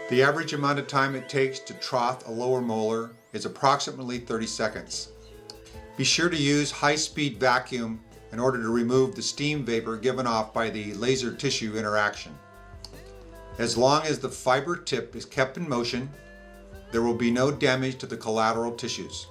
The average amount of time it takes to trough a lower molar is approximately 30 seconds. Be sure to use high-speed vacuum in order to remove the steam vapor given off by the laser tissue interaction. As long as the fiber tip is kept in motion, there will be no damage to the collateral tissues.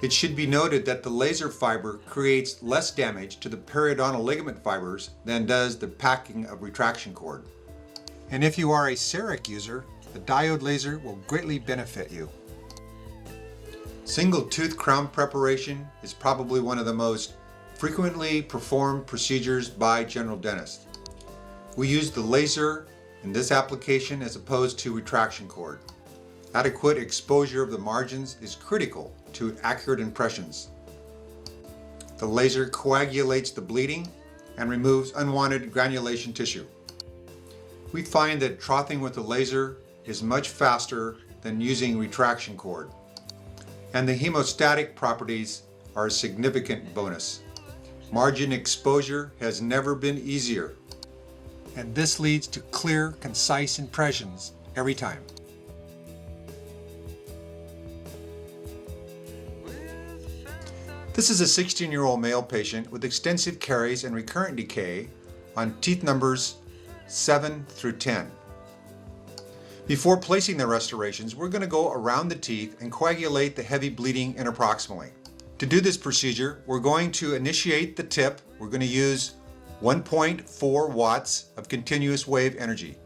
It should be noted that the laser fiber creates less damage to the periodontal ligament fibers than does the packing of retraction cord. And if you are a CEREC user, the diode laser will greatly benefit you. Single tooth crown preparation is probably one of the most frequently performed procedures by general dentists. We use the laser in this application as opposed to retraction cord. Adequate exposure of the margins is critical to accurate impressions. The laser coagulates the bleeding and removes unwanted granulation tissue. We find that troughing with the laser is much faster than using retraction cord, and the hemostatic properties are a significant bonus. Margin exposure has never been easier, and this leads to clear, concise impressions every time. This is a 16-year-old male patient with extensive caries and recurrent decay on teeth numbers 7 through 10. Before placing the restorations, we're going to go around the teeth and coagulate the heavy bleeding interproximally. To do this procedure, we're going to initiate the tip. We're going to use 1.4 watts of continuous wave energy.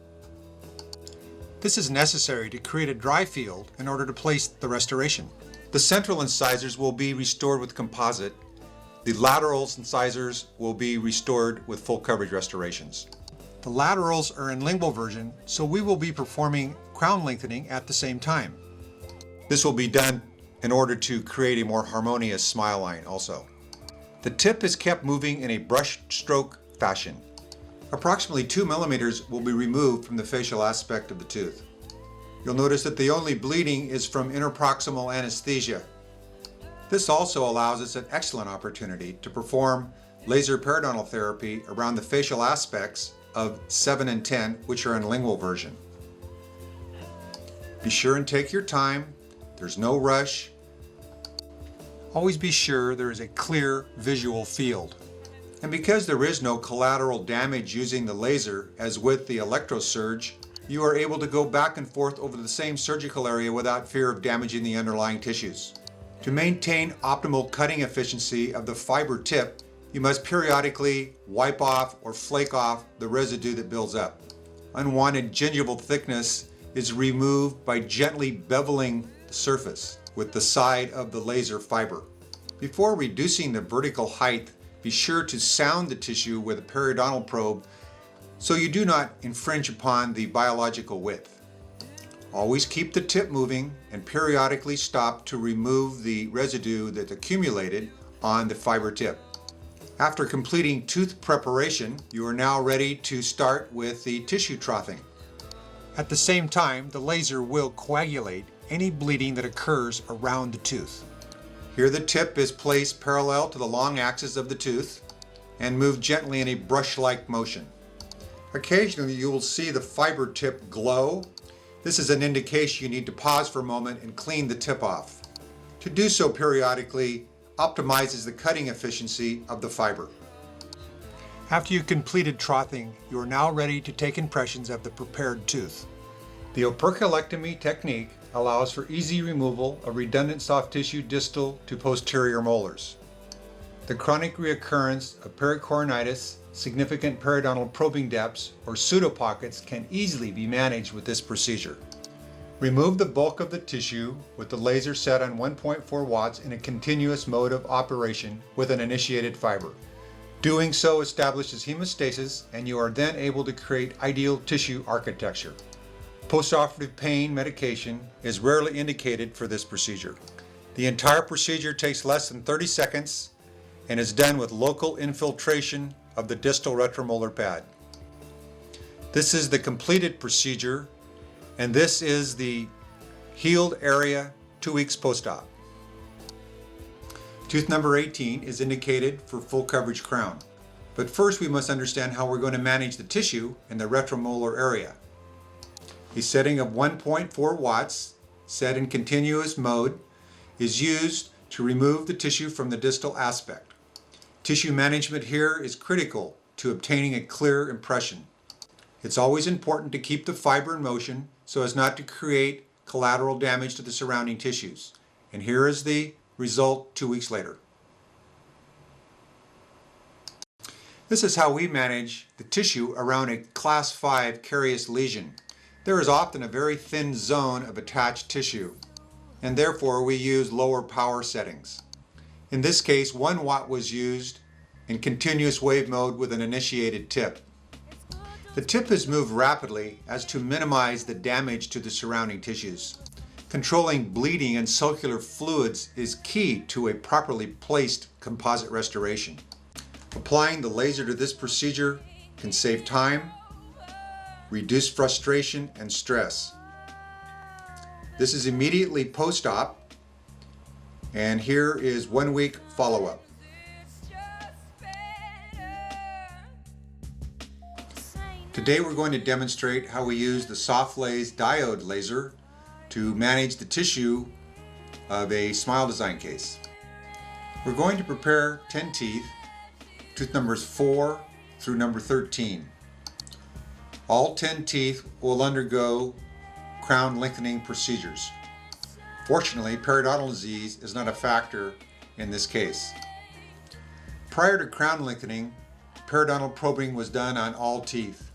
This is necessary to create a dry field in order to place the restoration. The central incisors will be restored with composite. The lateral incisors will be restored with full coverage restorations. The laterals are in lingual version, so we will be performing crown lengthening at the same time. This will be done in order to create a more harmonious smile line also. The tip is kept moving in a brush stroke fashion. Approximately 2 millimeters will be removed from the facial aspect of the tooth. You'll notice that the only bleeding is from interproximal anesthesia. This also allows us an excellent opportunity to perform laser periodontal therapy around the facial aspects of 7 and 10, which are in lingual version. Be sure and take your time. There's no rush. Always be sure there is a clear visual field. And because there is no collateral damage using the laser, as with the electrosurge, you are able to go back and forth over the same surgical area without fear of damaging the underlying tissues. To maintain optimal cutting efficiency of the fiber tip, you must periodically wipe off or flake off the residue that builds up. Unwanted gingival thickness is removed by gently beveling the surface with the side of the laser fiber. Before reducing the vertical height, be sure to sound the tissue with a periodontal probe so you do not infringe upon the biological width. Always keep the tip moving and periodically stop to remove the residue that's accumulated on the fiber tip. After completing tooth preparation, you are now ready to start with the tissue troughing. At the same time, the laser will coagulate any bleeding that occurs around the tooth. Here the tip is placed parallel to the long axis of the tooth and moved gently in a brush-like motion. Occasionally you will see the fiber tip glow. This is an indication you need to pause for a moment and clean the tip off. To do so periodically optimizes the cutting efficiency of the fiber. After you've completed troughing, you are now ready to take impressions of the prepared tooth. The operculectomy technique allows for easy removal of redundant soft tissue distal to posterior molars. The chronic reoccurrence of pericoronitis, significant periodontal probing depths, or pseudopockets can easily be managed with this procedure. Remove the bulk of the tissue with the laser set on 1.4 watts in a continuous mode of operation with an initiated fiber. Doing so establishes hemostasis, and you are then able to create ideal tissue architecture. Postoperative pain medication is rarely indicated for this procedure. The entire procedure takes less than 30 seconds and is done with local infiltration of the distal retromolar pad. This is the completed procedure, and this is the healed area 2 weeks post-op. Tooth number 18 is indicated for full coverage crown. But first we must understand how we're going to manage the tissue in the retromolar area. A setting of 1.4 watts, set in continuous mode, is used to remove the tissue from the distal aspect. Tissue management here is critical to obtaining a clear impression. It's always important to keep the fiber in motion so as not to create collateral damage to the surrounding tissues. And here is the result 2 weeks later. This is how we manage the tissue around a class 5 carious lesion. There is often a very thin zone of attached tissue, and therefore we use lower power settings. In this case, 1 watt was used in continuous wave mode with an initiated tip. The tip is moved rapidly as to minimize the damage to the surrounding tissues. Controlling bleeding and circular fluids is key to a properly placed composite restoration. Applying the laser to this procedure can save time, reduce frustration and stress. This is immediately post-op, and here is 1 week follow-up. Today we're going to demonstrate how we use the Quicklase diode laser to manage the tissue of a smile design case. We're going to prepare 10 teeth, tooth numbers 4 through number 13. All 10 teeth will undergo crown lengthening procedures. Fortunately, periodontal disease is not a factor in this case. Prior to crown lengthening, periodontal probing was done on all teeth.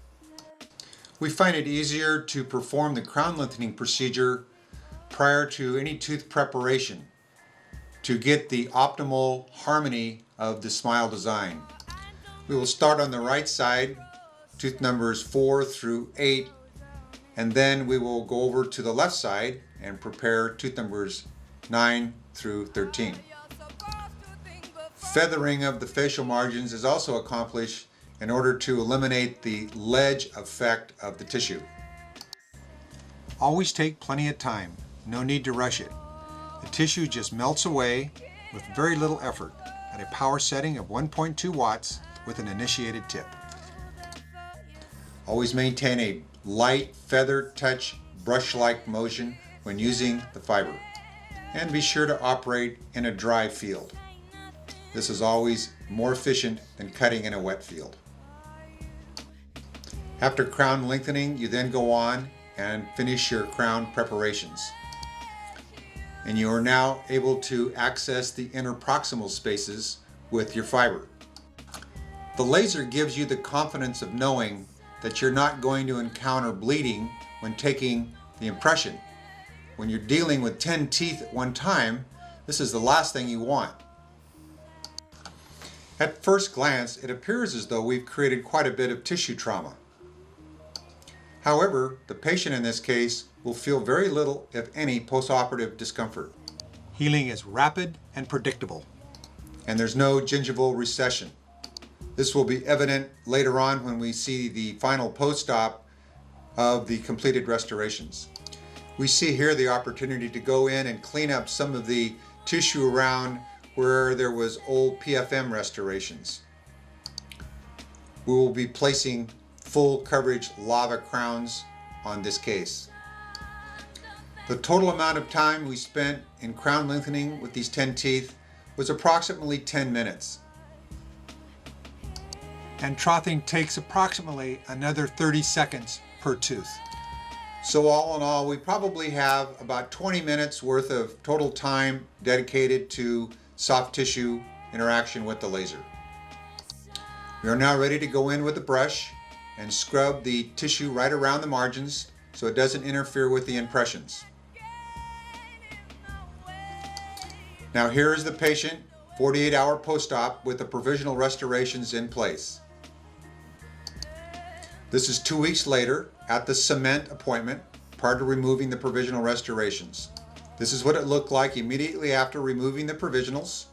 We find it easier to perform the crown lengthening procedure prior to any tooth preparation to get the optimal harmony of the smile design. We will start on the right side, tooth numbers 4 through 8, and then we will go over to the left side and prepare tooth numbers 9 through 13. Feathering of the facial margins is also accomplished in order to eliminate the ledge effect of the tissue. Always take plenty of time, no need to rush it. The tissue just melts away with very little effort at a power setting of 1.2 watts with an initiated tip. Always maintain a light feather touch brush-like motion when using the fiber, and be sure to operate in a dry field. This is always more efficient than cutting in a wet field. After crown lengthening, you then go on and finish your crown preparations. And you are now able to access the interproximal spaces with your fiber. The laser gives you the confidence of knowing that you're not going to encounter bleeding when taking the impression. When you're dealing with 10 teeth at one time, this is the last thing you want. At first glance, it appears as though we've created quite a bit of tissue trauma. However, the patient in this case will feel very little, if any, postoperative discomfort. Healing is rapid and predictable, and there's no gingival recession. This will be evident later on when we see the final post-op of the completed restorations. We see here the opportunity to go in and clean up some of the tissue around where there was old PFM restorations. We will be placing full coverage lava crowns on this case. The total amount of time we spent in crown lengthening with these 10 teeth was approximately 10 minutes. And troughing takes approximately another 30 seconds per tooth. So all in all, we probably have about 20 minutes worth of total time dedicated to soft tissue interaction with the laser. We are now ready to go in with the brush and scrub the tissue right around the margins so it doesn't interfere with the impressions. Now here is the patient, 48-hour post-op with the provisional restorations in place. This is 2 weeks later at the cement appointment prior to removing the provisional restorations. This is what it looked like immediately after removing the provisionals.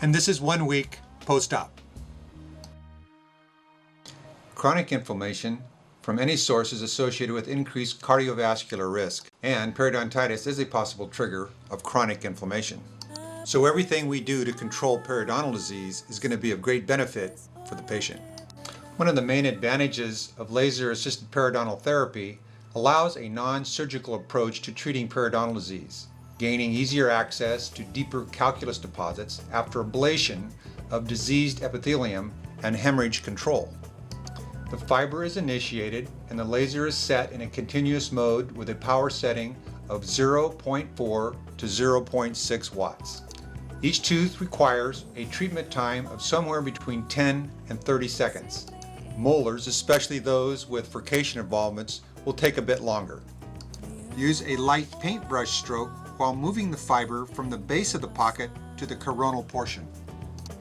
And this is 1 week post-op. Chronic inflammation from any source is associated with increased cardiovascular risk, and periodontitis is a possible trigger of chronic inflammation. So everything we do to control periodontal disease is going to be of great benefit for the patient. One of the main advantages of laser-assisted periodontal therapy allows a non-surgical approach to treating periodontal disease, gaining easier access to deeper calculus deposits after ablation of diseased epithelium and hemorrhage control. The fiber is initiated and the laser is set in a continuous mode with a power setting of 0.4 to 0.6 watts. Each tooth requires a treatment time of somewhere between 10 and 30 seconds. Molars, especially those with furcation involvements, will take a bit longer. Use a light paintbrush stroke while moving the fiber from the base of the pocket to the coronal portion.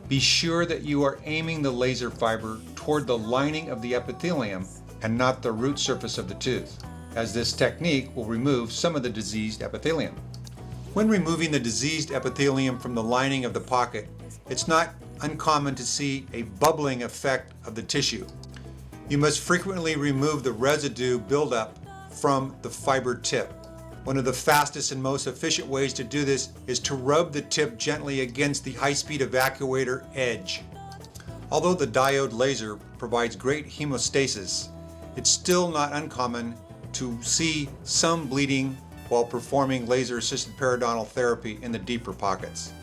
Be sure that you are aiming the laser fiber toward the lining of the epithelium and not the root surface of the tooth, as this technique will remove some of the diseased epithelium. When removing the diseased epithelium from the lining of the pocket, it's not uncommon to see a bubbling effect of the tissue. You must frequently remove the residue buildup from the fiber tip. One of the fastest and most efficient ways to do this is to rub the tip gently against the high-speed evacuator edge. Although the diode laser provides great hemostasis, it's still not uncommon to see some bleeding while performing laser-assisted periodontal therapy in the deeper pockets.